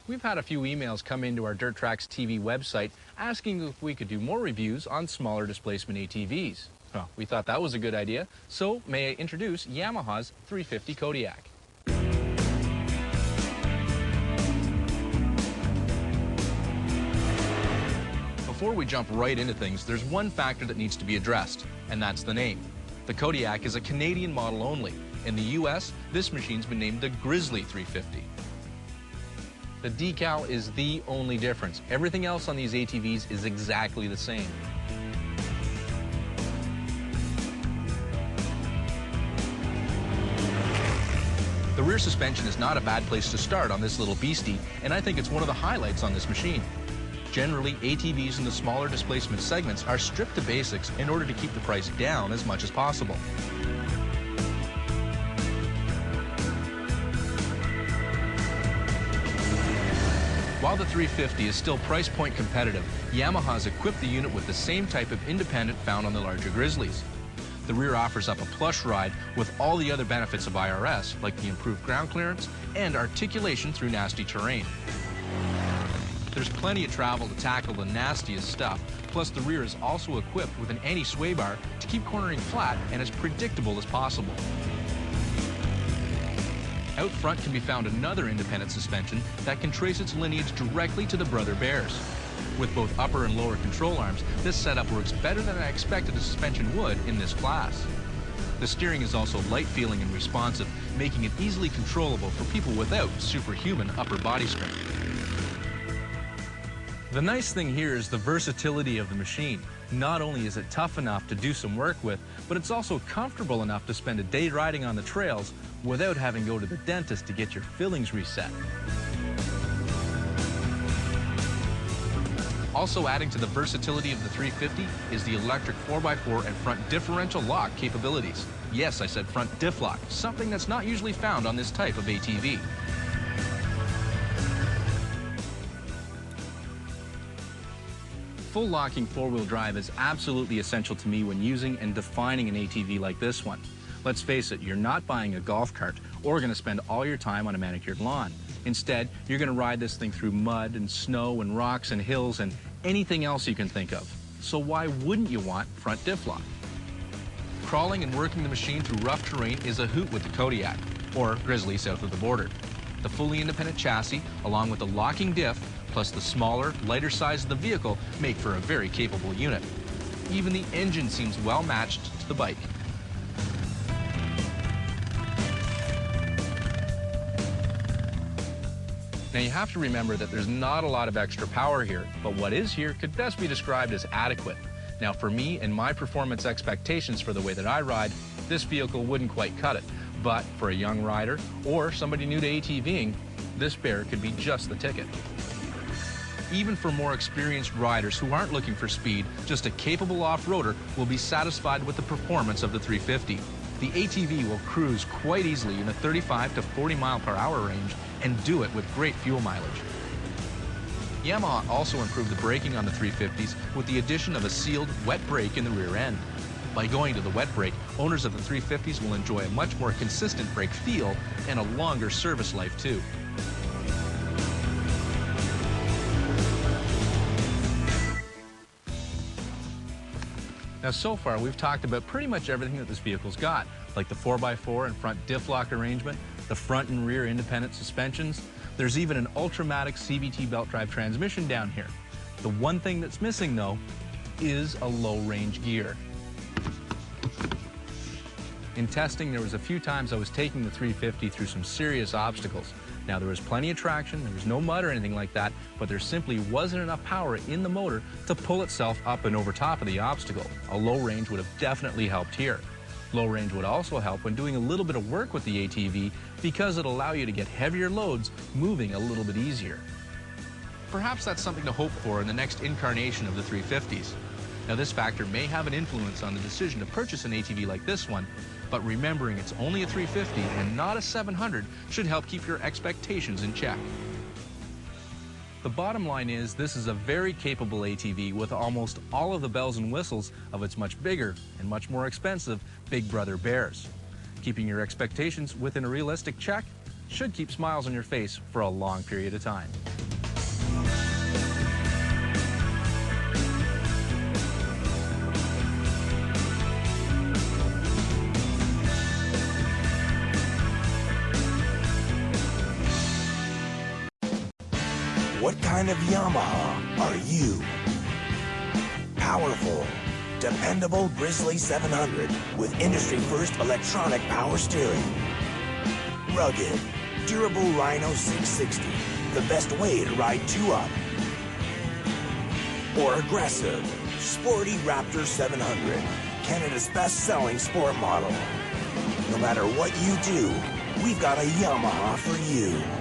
We've had a few emails come into our Trax TV website asking if we could do more reviews on smaller displacement ATVs. Well, we thought that was a good idea, so may I introduce Yamaha's 350 Kodiak. Before we jump right into things, there's one factor that needs to be addressed, and that's the name. The Kodiak is a Canadian model only. In the US, this machine's been named the Grizzly 350. The decal is the only difference. Everything else on these ATVs is exactly the same. The rear suspension is not a bad place to start on this little beastie, and I think it's one of the highlights on this machine. Generally, ATVs in the smaller displacement segments are stripped to basics in order to keep the price down as much as possible. While the 350 is still price point competitive, Yamaha has equipped the unit with the same type of independent found on the larger Grizzlies. The rear offers up a plush ride with all the other benefits of IRS, like the improved ground clearance and articulation through nasty terrain. There's plenty of travel to tackle the nastiest stuff, plus the rear is also equipped with an anti-sway bar to keep cornering flat and as predictable as possible. Out front can be found another independent suspension that can trace its lineage directly to the brother bears. With both upper and lower control arms, this setup works better than I expected a suspension would in this class. The steering is also light-feeling and responsive, making it easily controllable for people without superhuman upper body strength. The nice thing here is the versatility of the machine. Not only is it tough enough to do some work with, but it's also comfortable enough to spend a day riding on the trails without having to go to the dentist to get your fillings reset. Also adding to the versatility of the 350 is the electric 4x4 and front differential lock capabilities. Yes, I said front diff lock, something that's not usually found on this type of ATV. Full locking four-wheel drive is absolutely essential to me when using and defining an ATV like this one. Let's face it, you're not buying a golf cart or going to spend all your time on a manicured lawn. Instead, you're going to ride this thing through mud and snow and rocks and hills and anything else you can think of. So why wouldn't you want front diff lock? Crawling and working the machine through rough terrain is a hoot with the Kodiak, or Grizzly south of the border. The fully independent chassis, along with the locking diff, plus the smaller, lighter size of the vehicle, make for a very capable unit. Even the engine seems well matched to the bike. Now you have to remember that there's not a lot of extra power here, but what is here could best be described as adequate. Now for me and my performance expectations for the way that I ride, this vehicle wouldn't quite cut it. But for a young rider or somebody new to ATVing, this bear could be just the ticket. Even for more experienced riders who aren't looking for speed, just a capable off-roader will be satisfied with the performance of the 350. The ATV will cruise quite easily in a 35 to 40 mile per hour range and do it with great fuel mileage. Yamaha also improved the braking on the 350s with the addition of a sealed wet brake in the rear end. By going to the wet brake, owners of the 350s will enjoy a much more consistent brake feel and a longer service life too. Now so far we've talked about pretty much everything that this vehicle's got, like the 4x4 and front diff lock arrangement, the front and rear independent suspensions. There's even an Ultramatic CVT belt drive transmission down here. The one thing that's missing though is a low range gear. In testing, there was a few times I was taking the 350 through some serious obstacles. Now, there was plenty of traction, there was no mud or anything like that, but there simply wasn't enough power in the motor to pull itself up and over top of the obstacle. A low range would have definitely helped here. Low range would also help when doing a little bit of work with the ATV because it'll allow you to get heavier loads moving a little bit easier. Perhaps that's something to hope for in the next incarnation of the 350s. Now, this factor may have an influence on the decision to purchase an ATV like this one, but remembering it's only a 350 and not a 700 should help keep your expectations in check. The bottom line is this is a very capable ATV with almost all of the bells and whistles of its much bigger and much more expensive big brother bears. Keeping your expectations within a realistic check should keep smiles on your face for a long period of time. kind of Yamaha are you? Powerful, dependable Grizzly 700 with industry-first electronic power steering. Rugged, durable Rhino 660, the best way to ride 2-up. Or aggressive, sporty Raptor 700, Canada's best-selling sport model. No matter what you do, we've got a Yamaha for you.